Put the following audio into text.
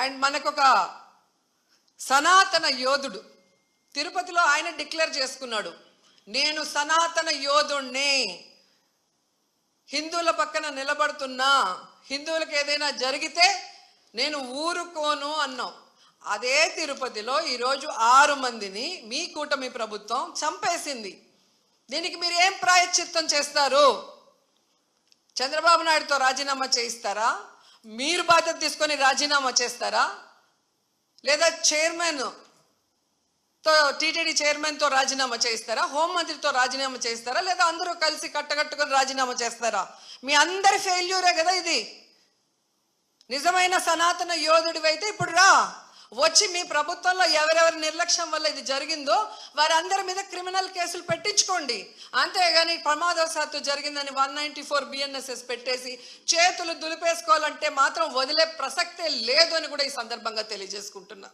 And మనకొక సనాతన యోధుడు తిరుపతిలో ఆయన డిక్లేర్ చేసుకున్నాడు, నేను సనాతన యోధుణ్ణి, హిందువుల పక్కన నిలబడుతున్నా, హిందువులకు ఏదైనా జరిగితే నేను ఊరుకోను అన్నాం. అదే తిరుపతిలో ఈరోజు 6 మందిని మీ కూటమి ప్రభుత్వం చంపేసింది. దీనికి మీరు ఏం ప్రాయశ్చిత్తం చేస్తారు? చంద్రబాబు నాయుడుతో రాజీనామా చేయిస్తారా? మీరు బాధ్యత తీసుకొని రాజీనామా చేస్తారా? లేదా టీటీడీ చైర్మన్తో రాజీనామా చేయిస్తారా? హోంమంత్రితో రాజీనామా చేయిస్తారా? లేదా అందరూ కలిసి కట్టకట్టుకొని రాజీనామా చేస్తారా? మీ అందరి ఫెయిల్యూరే కదా ఇది. నిజమైన సనాతన యోధుడివైతే ఇప్పుడు రా, వచ్చి మీ ప్రభుత్వంలో ఎవరెవరి నిర్లక్ష్యం వల్ల ఇది జరిగిందో వారందరి మీద క్రిమినల్ కేసులు పెట్టించుకోండి. అంతేగాని ప్రమాదవశాత్తు జరిగిందని 194 BNSS పెట్టేసి చేతులు దులిపేసుకోవాలంటే మాత్రం వదిలే ప్రసక్తే లేదు అని కూడా ఈ సందర్భంగా తెలియజేసుకుంటున్నా.